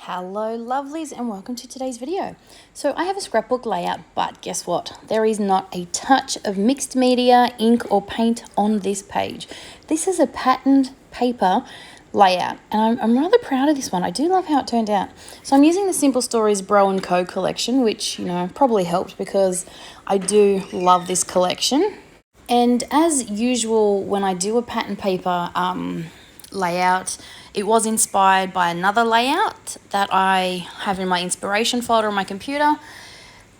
Hello lovelies and welcome to today's video. So I have a scrapbook layout, but guess what? There is not a touch of mixed media, ink or paint on this page. This is a patterned paper layout and I'm rather proud of this one. I do love how it turned out. So I'm using the Simple Stories Bro & Co collection, which probably helped because I do love this collection. And as usual, when I do a pattern paper layout, it was inspired by another layout that I have in my inspiration folder on my computer.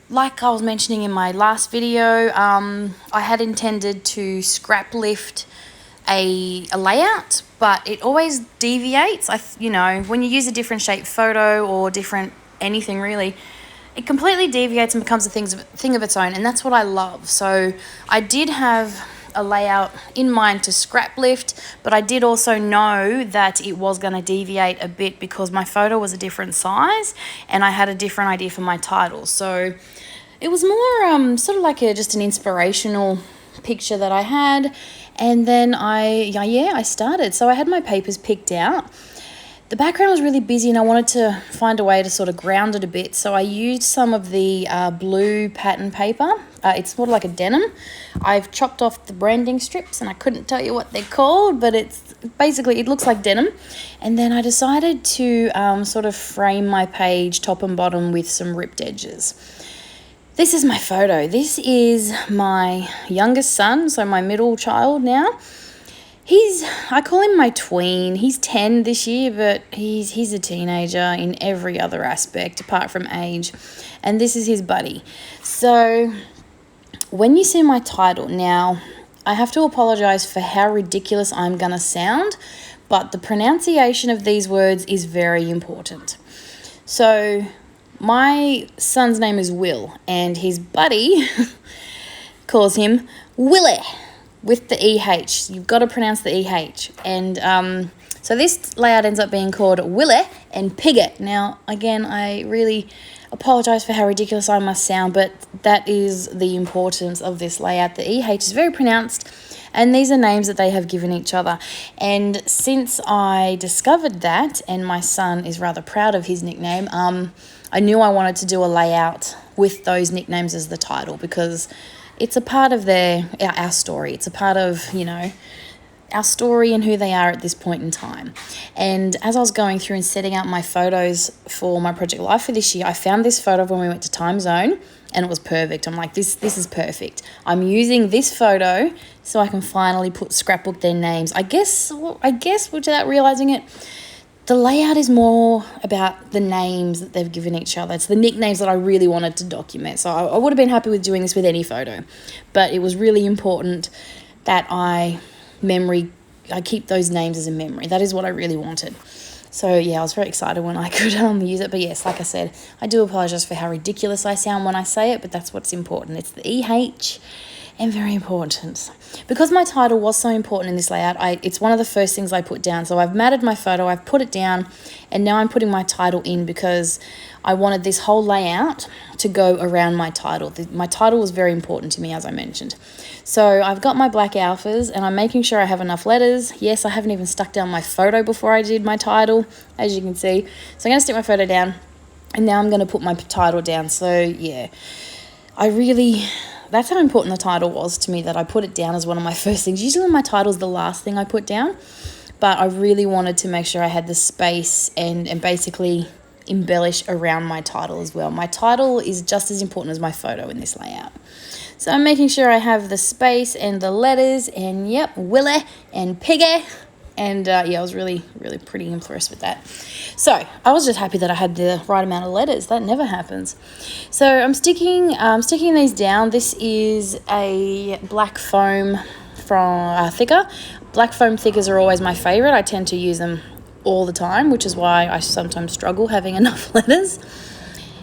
Like I was mentioning in my last video, I had intended to scrap lift a layout, but it always deviates. When you use a different shaped photo or different anything really, it completely deviates and becomes a thing of its own, and that's what I love. So I did have a layout in mind to scrap lift, but I did also know that it was going to deviate a bit because my photo was a different size and I had a different idea for my title. So it was more sort of like just an inspirational picture that I had, and then I started. So I had my papers picked out. The background was really busy and I wanted to find a way to sort of ground it a bit. So I used some of the blue pattern paper. It's sort of like a denim. I've chopped off the branding strips and I couldn't tell you what they're called, but it looks like denim. And then I decided to sort of frame my page top and bottom with some ripped edges. This is my photo. This is my youngest son, so my middle child now. I call him my tween. He's 10 this year, but he's a teenager in every other aspect apart from age. And this is his buddy. So when you see my title, now I have to apologize for how ridiculous I'm going to sound, but the pronunciation of these words is very important. So my son's name is Will, and his buddy calls him Willie. With the EH. You've got to pronounce the EH. And so this layout ends up being called Willie and Pigget. Now, again, I really apologize for how ridiculous I must sound, but that is the importance of this layout. The EH is very pronounced, and these are names that they have given each other. And since I discovered that, and my son is rather proud of his nickname, I knew I wanted to do a layout with those nicknames as the title because it's a part of our story. It's a part of, our story and who they are at this point in time. And as I was going through and setting out my photos for my Project Life for this year, I found this photo of when we went to Time Zone, and it was perfect. I'm like, this is perfect. I'm using this photo so I can finally scrapbook their names. I guess without realizing it, the layout is more about the names that they've given each other. It's the nicknames that I really wanted to document. So I would have been happy with doing this with any photo, but it was really important that I keep those names as a memory. That is what I really wanted. So yeah, I was very excited when I could use it. But yes, like I said, I do apologize for how ridiculous I sound when I say it, but that's what's important. It's the EH. And very important. Because my title was so important in this layout, it's one of the first things I put down. So I've matted my photo, I've put it down, and now I'm putting my title in because I wanted this whole layout to go around my title. My title was very important to me, as I mentioned. So I've got my black alphas, and I'm making sure I have enough letters. Yes, I haven't even stuck down my photo before I did my title, as you can see. So I'm going to stick my photo down, and now I'm going to put my title down. So yeah, that's how important the title was to me, that I put it down as one of my first things. Usually my title is the last thing I put down, but I really wanted to make sure I had the space and basically embellish around my title as well. My title is just as important as my photo in this layout. So I'm making sure I have the space and the letters, and yep, Willie and Piggy. And I was really, really pretty impressed with that. So I was just happy that I had the right amount of letters. That never happens. So I'm sticking these down. This is a black foam from thicker. Black foam thickers are always my favorite. I tend to use them all the time, which is why I sometimes struggle having enough letters.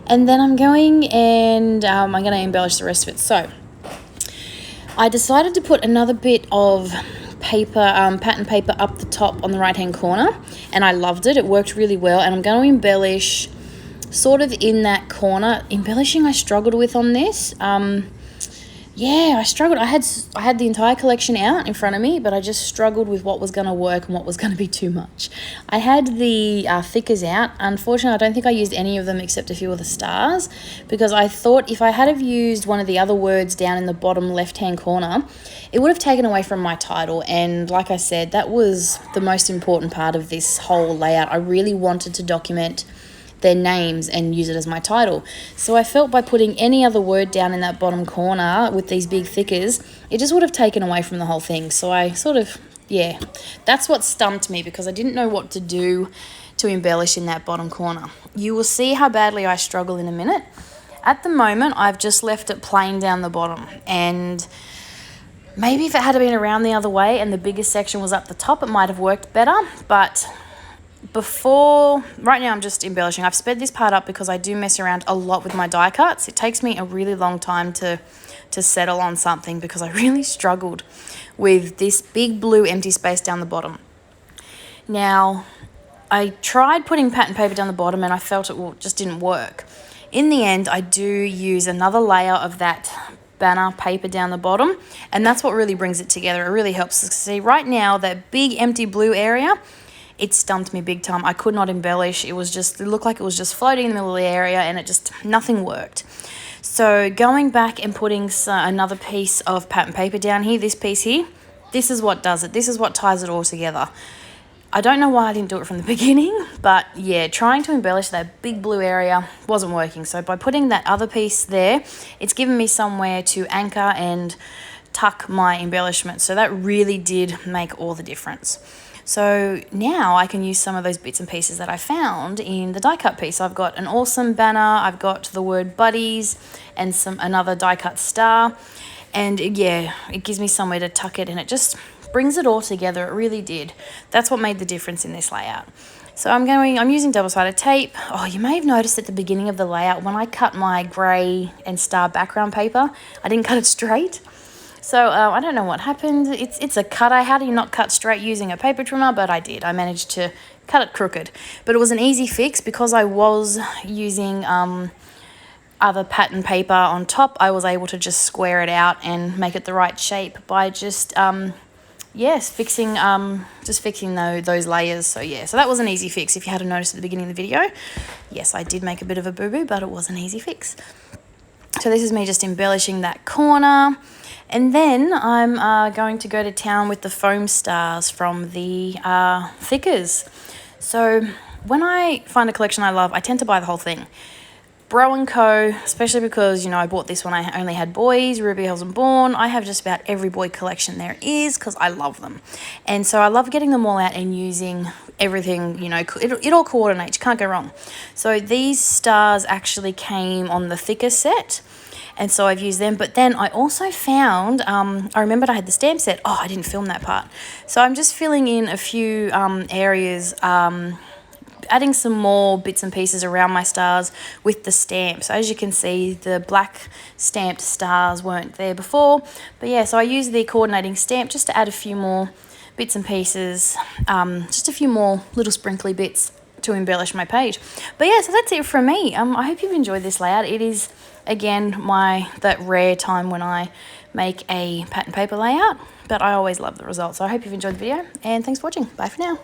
And then I'm going and I'm going to embellish the rest of it. So I decided to put another bit of pattern paper up the top on the right hand corner, and I loved it. It worked really well, and I'm going to embellish sort of in that corner. Embellishing I struggled with on this. yeah, I struggled. I had the entire collection out in front of me, but I just struggled with what was going to work and what was going to be too much. I had the thickers out. Unfortunately, I don't think I used any of them except a few of the stars, because I thought if I had have used one of the other words down in the bottom left-hand corner, it would have taken away from my title. And like I said, that was the most important part of this whole layout. I really wanted to document their names and use it as my title. So I felt by putting any other word down in that bottom corner with these big thickers, it just would have taken away from the whole thing. So I sort of, yeah, that's what stumped me, because I didn't know what to do to embellish in that bottom corner. You will see how badly I struggle in a minute. At the moment, I've just left it plain down the bottom, and maybe if it had been around the other way and the biggest section was up the top, it might have worked better. But right now I'm just embellishing. I've sped this part up because I do mess around a lot with my die cuts. It takes me a really long time to settle on something, because I really struggled with this big blue empty space down the bottom. Now, I tried putting pattern paper down the bottom and I felt it just didn't work. In the end, I do use another layer of that banner paper down the bottom, and that's what really brings it together. It really helps. See, right now, that big empty blue area, it stumped me big time. I could not embellish. It looked like it was just floating in the middle of the area, and nothing worked. So going back and putting another piece of pattern paper down here, this piece here, this is what does it. This is what ties it all together. I don't know why I didn't do it from the beginning, but yeah, trying to embellish that big blue area wasn't working. So by putting that other piece there, it's given me somewhere to anchor and tuck my embellishment. So that really did make all the difference. So now I can use some of those bits and pieces that I found in the die cut piece. I've got an awesome banner, I've got the word buddies, and another die cut star. And yeah, it gives me somewhere to tuck it, and it just brings it all together. It really did. That's what made the difference in this layout. So I'm using double-sided tape. Oh, you may have noticed at the beginning of the layout when I cut my grey and star background paper, I didn't cut it straight. So I don't know what happened. It's a cutter. How do you not cut straight using a paper trimmer? But I did. I managed to cut it crooked. But it was an easy fix because I was using other pattern paper on top. I was able to just square it out and make it the right shape by just fixing those layers. So yeah, so that was an easy fix. If you hadn't noticed at the beginning of the video, yes, I did make a bit of a boo-boo, but it was an easy fix. So this is me just embellishing that corner. And then I'm going to go to town with the foam stars from the thickers. So when I find a collection I love, I tend to buy the whole thing. Bro & Co, especially because, I bought this when I only had boys, Ruby wasn't born. I have just about every boy collection there is because I love them. And so I love getting them all out and using everything, it all coordinates, you can't go wrong. So these stars actually came on the thicker set, and so I've used them. But then I also found, I remembered I had the stamp set. Oh, I didn't film that part. So I'm just filling in a few areas, adding some more bits and pieces around my stars with the stamp. So as you can see, the black stamped stars weren't there before. But yeah, so I used the coordinating stamp just to add a few more bits and pieces, just a few more little sprinkly bits to embellish my page. But yeah, so that's it from me. I hope you've enjoyed this layout. It is, again, that rare time when I make a pattern paper layout, but I always love the results. So I hope you've enjoyed the video, and thanks for watching. Bye for now.